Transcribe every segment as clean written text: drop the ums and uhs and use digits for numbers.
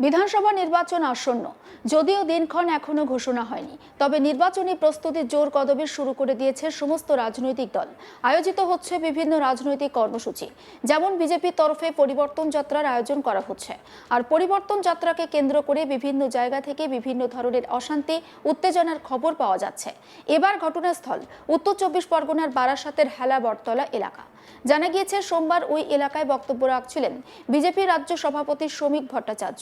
বিধানসভা নির্বাচন আসন্ন, যদিও দিনক্ষণ এখনো ঘোষণা হয়নি, তবে নির্বাচনী প্রস্তুতি জোর কদমে শুরু করে দিয়েছে সমস্ত রাজনৈতিক দল। আয়োজিত হচ্ছে বিভিন্ন রাজনৈতিক কর্মসূচি, যেমন বিজেপির তরফে পরিবর্তন যাত্রার আয়োজন করা হচ্ছে। আর পরিবর্তন যাত্রাকে কেন্দ্র করে বিভিন্ন জায়গা থেকে বিভিন্ন ধরনের অশান্তি উত্তেজনার খবর পাওয়া যাচ্ছে। এবার ঘটনাস্থল উত্তর 24 পরগনার বারাসাতের হেলা বটতলা এলাকা। জানা গিয়েছে, সোমবার ওই এলাকায় বক্তব্য রাখছিলেন বিজেপি রাজ্য সভাপতি শ্রমিক ভট্টাচার্য।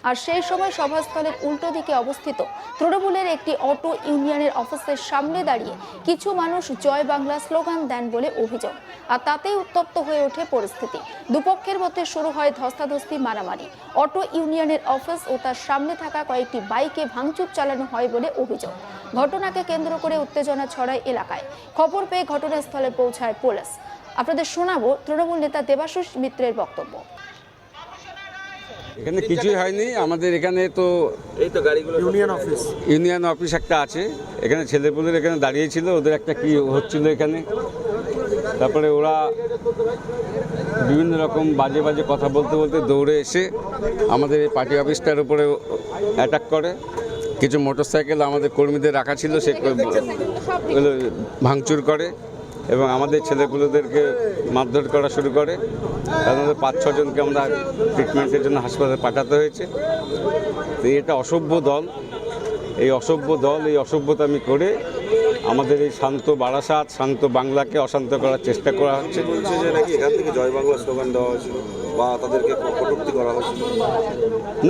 আর সেই সময় সভাস্থলের উল্টো দিকে অবস্থিত তৃণমূলের একটি অটো ইউনিয়নের অফিসের সামনে দাঁড়িয়ে কিছু মানুষ জয় বাংলা স্লোগান দেন বলে অভিযোগ। আর তাতেই উত্তপ্ত হয়ে ওঠে পরিস্থিতি। দুপক্ষের মধ্যে শুরু হয় ধস্তাধস্তি, মারামারি। অটো ইউনিয়নের অফিস ও তার সামনে থাকা কয়েকটি বাইকে ভাঙচুর চালানো হয় বলে অভিযোগ। ঘটনাকে কেন্দ্র করে উত্তেজনা ছড়ায় এলাকায়। খবর পেয়ে ঘটনাস্থলে পৌঁছায় পুলিশ। আপনাদের শোনাবো তৃণমূল নেতা দেবাশিস মিত্রের বক্তব্য। এখানে কিছুই হয়নি। আমাদের এখানে তো এই তো গাড়িগুলো ইউনিয়ন অফিস একটা আছে, এখানে ছেলেপুলের এখানে দাঁড়িয়েছিল, ওদের একটা কি হচ্ছিল এখানে। তারপরে ওরা বিভিন্ন রকম বাজে বাজে কথা বলতে বলতে দৌড়ে এসে আমাদের এই পার্টি অফিসটার উপরে অ্যাটাক করে। কিছু মোটরসাইকেল আমাদের কর্মীদের রাখা ছিল, সে ভাঙচুর করে এবং আমাদের ছেলেপুলেদেরকে মারধর করা শুরু করে। তার মধ্যে 5-6 জনকে আমরা ট্রিটমেন্টের জন্য হাসপাতালে পাঠাতে হয়েছে। তো এটা অসভ্য দল, এই অসভ্যতামি করে আমাদের এই শান্ত বারাসাত, শান্ত বাংলাকে অশান্ত করার চেষ্টা করা হচ্ছে। বলছে যে নাকি এখান থেকে জয় বাংলা স্লোগান দেওয়া হয়েছিল বা তাদেরকে কটূক্তি করা হয়েছিল।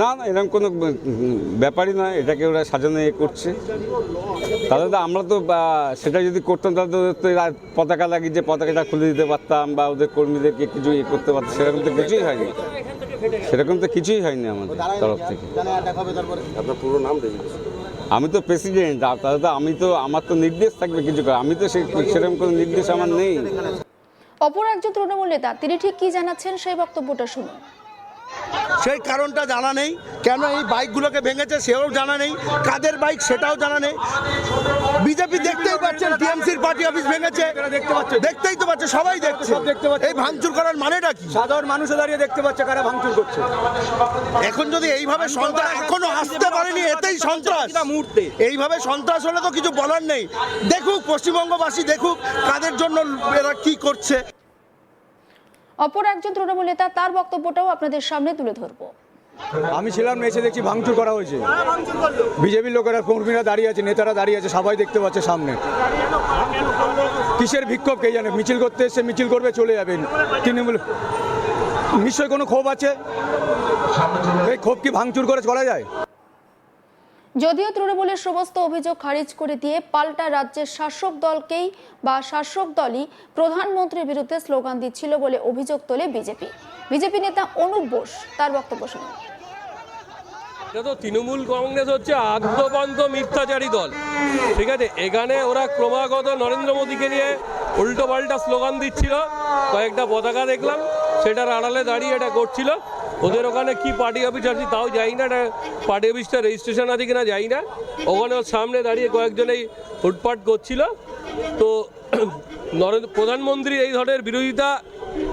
না, এরকম কোনো ব্যাপারই নয়, এটাকে ওরা সাজানো করছে। তাহলে তো আমরা তো সেটা যদি করতাম তাহলে তো পতাকা লাগিয়ে যে পতাকাটা খুলে দিতে পারতাম বা ওদের কর্মীদেরকে কিছু করতে পারতাম। সেরকম তো কিছুই হয়নি আমাদের তরফ থেকে। আপনার পুরো নাম? আমি তো প্রেসিডেন্ট, তাহলে তো আমার তো নির্দেশ থাকবে কিছু করা। আমি তো সেরকম কোনো নির্দেশ আমার নেই। অপর একজন তৃণমূল নেতা, তিনি ঠিক কি জানাচ্ছেন সেই বক্তব্যটা শুনুন। সেই কারণটা জানা নেই, কেন এই বাইকগুলোকে ভেঙেছে সেও জানা নেই, কাদের বাইক সেটাও জানা নেই। বিজেপি দেখতেই পাচ্ছেন টিএমসির পার্টি অফিস ভেঙেছে, দেখতেই তো পাচ্ছে, সবাই দেখছে। এই ভাঙচুর করার মানেটা কি? সাধারণ মানুষও দাঁড়িয়ে দেখতে পাচ্ছে কারা ভাঙচুর করছে। এখন যদি এইভাবে সন্ত্রাস এখনো আসতে পারেনি, এতেই সন্ত্রাস। এইভাবে সন্ত্রাস হলে তো কিছু বলার নেই। দেখুক পশ্চিমবঙ্গবাসী, দেখুক কাদের জন্য এরা কি করছে। অপর একজন তৃণমূল নেতা, তার বক্তব্যটাও আপনাদের সামনে তুলে ধরবো। আমি ছিলাম, এসে দেখছি ভাঙচুর করা হয়েছে। বিজেপির লোকেরা, কর্মীরা দাঁড়িয়ে আছে, নেতারা দাঁড়িয়ে আছে, সবাই দেখতে পাচ্ছে সামনে। কিসের বিক্ষোভ কে জানে? মিছিল করতে এসে মিছিল করবে, চলে যাবেন। তৃণমূল নিশ্চয়ই কোনো ক্ষোভ আছে, এই ক্ষোভ কি ভাঙচুর করে করা যায়? যদিও তৃণমূলের সমস্ত অভিযোগ খারিজ করে দিয়ে পাল্টা রাজ্যের শাসক দলই প্রধানমন্ত্রীর বিরুদ্ধে স্লোগান দিচ্ছিল বলে অভিযোগ তোলে বিজেপি নেতা অনুপ বোস। তার বক্তব্য শুনুন। এটা তো তৃণমূল কংগ্রেস হচ্ছে আদ্যপান্ত মিথ্যাচারী দল, ঠিক আছে? এখানে ওরা ক্রমাগত নরেন্দ্র মোদীকে নিয়ে উল্টো পাল্টা স্লোগান দিচ্ছিল। কয়েকটা পতাকা দেখলাম, সেটার আড়ালে দাঁড়িয়ে এটা করছিল। ওদের ওখানে কি পার্টি অফিস আছে তাও যাই না, এটা পার্টি অফিসটা রেজিস্ট্রেশন আছে কিনা যাই না। ওখানে ওর সামনে দাঁড়িয়ে কয়েকজনেই ফুটপাট করছিল। তো প্রধানমন্ত্রী এই ধরনের বিরোধিতা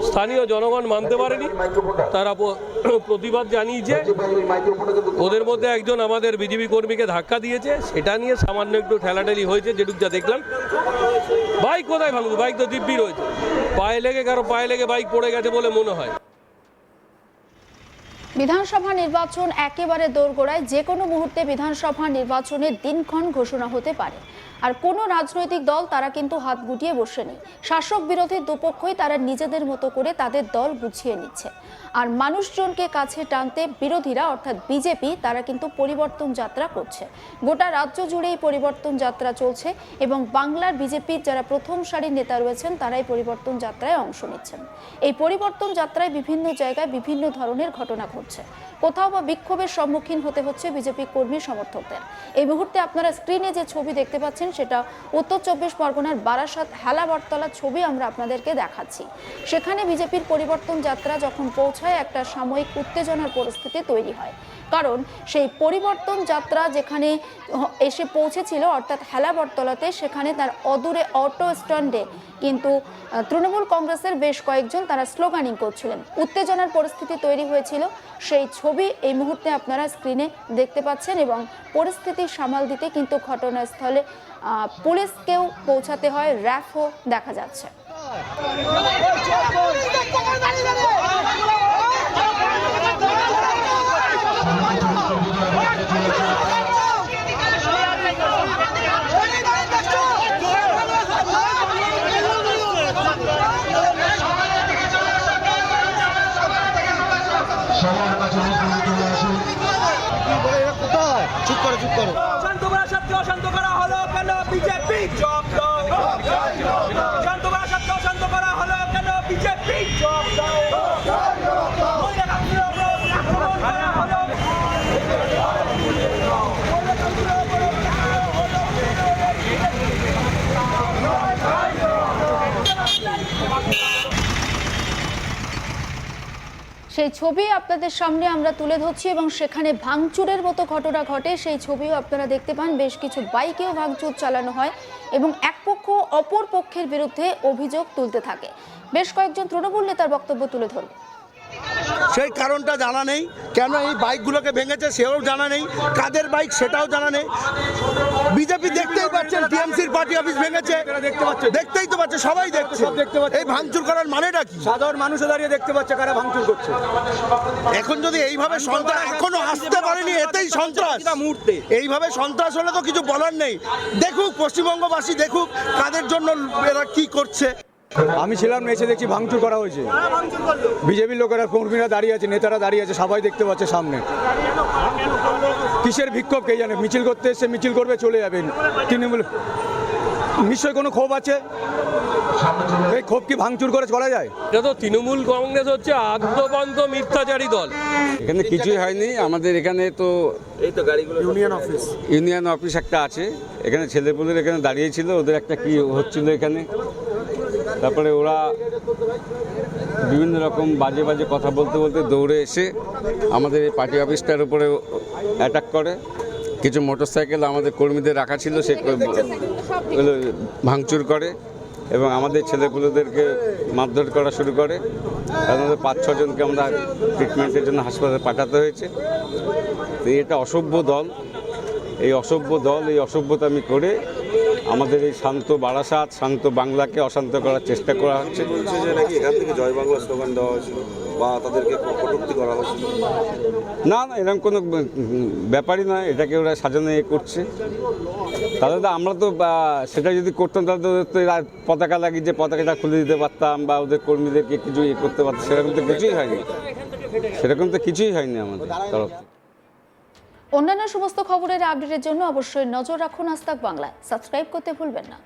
স্থানীয় জনগণ মানতে পারেনি, তারা প্রতিবাদ জানিয়েছে। ওদের মধ্যে একজন আমাদের বিজেপি কর্মীকে ধাক্কা দিয়েছে, সেটা নিয়ে সামান্য একটু ঠেলাঠেলি হয়েছে, যেটুকু যা দেখলাম। বাইক কোথায় ভাঙবে? বাইক তো দিব্যি রয়েছে। কারো পায়ে লেগে বাইক পড়ে গেছে বলে মনে হয়। বিধানসভা নির্বাচন একেবারে দোরগোড়ায়। যে কোনো মুহূর্তে বিধানসভা নির্বাচনের দিনক্ষণ ঘোষণা হতে পারে। আর কোনো রাজনৈতিক দল তারা কিন্তু হাত গুটিয়ে বসেনি। শাসক বিরোধী দুপক্ষই তারা নিজেদের মতো করে তাদের দল গুছিয়ে নিচ্ছে। আর মানুষজনকে কাছে টানতে বিরোধীরা অর্থাৎ বিজেপি তারা কিন্তু পরিবর্তন যাত্রা করছে। গোটা রাজ্য জুড়েই পরিবর্তন যাত্রা চলছে এবং বাংলার বিজেপির যারা প্রথম সারির নেতা রয়েছেন তারাই পরিবর্তন যাত্রায় অংশ নিচ্ছেন। এই পরিবর্তন যাত্রায় বিভিন্ন জায়গায় বিভিন্ন ধরনের ঘটনা ঘটছে। কোথাও বা বিক্ষোভের সম্মুখীন হতে হচ্ছে বিজেপি কর্মী সমর্থকদের। এই মুহূর্তে আপনারা স্ক্রিনে যে ছবি দেখতে পাচ্ছেন সেটা উত্তর 24 পরগনার বারাসাত হেলা বটতলার ছবি আমরা আপনাদেরকে দেখাচ্ছি। সেখানে বিজেপির পরিবর্তন যাত্রা যখন পৌঁছায় পৌঁছায় একটা সাময়িক উত্তেজনার পরিস্থিতি তৈরি হয়। কারণ সেই পরিবর্তন যাত্রা যেখানে এসে পৌঁছেছিল অর্থাৎ হেলাবরতলাতে, সেখানে তার অদূরে অটো স্ট্যান্ডে কিন্তু তৃণমূল কংগ্রেসের বেশ কয়েকজন তারা স্লোগানিং করছিলেন। উত্তেজনার পরিস্থিতি তৈরি হয়েছিল, সেই ছবি এই মুহূর্তে আপনারা স্ক্রিনে দেখতে পাচ্ছেন এবং পরিস্থিতি সামাল দিতে কিন্তু ঘটনাস্থলে পুলিশকেও পৌঁছাতে হয়, র্যাফও দেখা যাচ্ছে। চুপ করো চুপ করো। শান্ত করা সত্ত্বেও শান্ত করা হলো কেন বিজেপি জব দাও? শান্ত করা সত্ত্বেও শান্ত করা হলো কেন বিজেপি জব দাও? সেই ছবি আপনাদের সামনে আমরা তুলে ধরছি এবং সেখানে ভাঙচুরের মতো ঘটনা ঘটে, সেই ছবিও আপনারা দেখতে পান। বেশ কিছু বাইকেও ভাঙচুর চালানো হয় এবং এক পক্ষ অপর পক্ষের বিরুদ্ধে অভিযোগ তুলতে থাকে। বেশ কয়েকজন তৃণমূল নেতার বক্তব্য তুলে ধরব। সেই কারণটা জানা নেই, কেন এই বাইকগুলোকে ভেঙেছে সেও জানা নেই, কাদের বাইক সেটাও জানা নেই। বিজেপি দেখতেই পাচ্ছেন টিএমসির পার্টি অফিস ভেঙেছে, দেখতেই তো পাচ্ছে, সবাই দেখছে। এই ভাঙচুর করার মানেটা কি? সাধারণ মানুষে দাঁড়িয়ে দেখতে পাচ্ছে কারা ভাঙচুর করছে। এখন যদি এইভাবে সন্ত্রাস এখনো আসতে পারেনি, এতেই সন্ত্রাস। এইভাবে সন্ত্রাস হলে তো কিছু বলার নেই। দেখুক পশ্চিমবঙ্গবাসী, দেখুক কাদের জন্য এরা কি করছে। আমি ছিলাম না, এসে দেখছি ভাঙচুর করা হয়েছে। বিজেপির লোকেরা, কর্মীরা দাঁড়িয়ে আছে, নেতারা দাঁড়িয়ে আছে, সবাই দেখতে পাচ্ছে সামনে। কিসের বিক্ষোভ কে জানে? মিছিল করতে এসে মিছিল করবে, চলে যাবেন। তৃণমূল নিশ্চয়ই কোনো ক্ষোভ আছে, এই ক্ষোভ কি ভাঙচুর করে করা যায়? এটা তো তৃণমূল কংগ্রেস হচ্ছে আদ্যপান্ত মিথ্যাচারী দল। এখানে কিছুই হয়নি। আমাদের এখানে তো এই তো গাড়িগুলো ইউনিয়ন অফিস একটা আছে, এখানে ছেলেপুলের এখানে দাঁড়িয়েছিল, ওদের একটা কি হচ্ছিল এখানে। তারপরে ওরা বিভিন্ন রকম বাজে বাজে কথা বলতে বলতে দৌড়ে এসে আমাদের এই পার্টি অফিসটার উপরে অ্যাটাক করে। কিছু মোটরসাইকেল আমাদের কর্মীদের রাখা ছিল, সে ভাঙচুর করে এবং আমাদের ছেলেপুলেদেরকে মারধর করা শুরু করে। আমাদের 5-6 জনকে আমরা ট্রিটমেন্টের জন্য হাসপাতালে পাঠাতে হয়েছে। তো এটা অসভ্য দল, এই অসভ্যতামি করে আমাদের এই শান্ত বারাসাত, শান্ত বাংলাকে অশান্ত করার চেষ্টা করা হচ্ছে। বলছে যে নাকি এখান থেকে জয় বাংলা স্লোগান দেওয়া হয়েছিল বা তাদেরকে কটূক্তি করা হয়েছিল। না না, এরকম কোনো ব্যাপারই নয়, এটাকে ওরা সাজানো করছে। তাহলে তো আমরা তো সেটা যদি করতাম তাহলে তো ওদের তো পতাকা লাগিয়ে যে পতাকাটা খুলে দিতে পারতাম বা ওদের কর্মীদেরকে কিছু করতে পারতাম। সেরকম তো কিছুই হয়নি আমাদের তরফ থেকে। অন্যান্য সমস্ত খবরের আপডেটের জন্য অবশ্যই নজর রাখুন আজ তাক বাংলায়। সাবস্ক্রাইব করতে ভুলবেন না।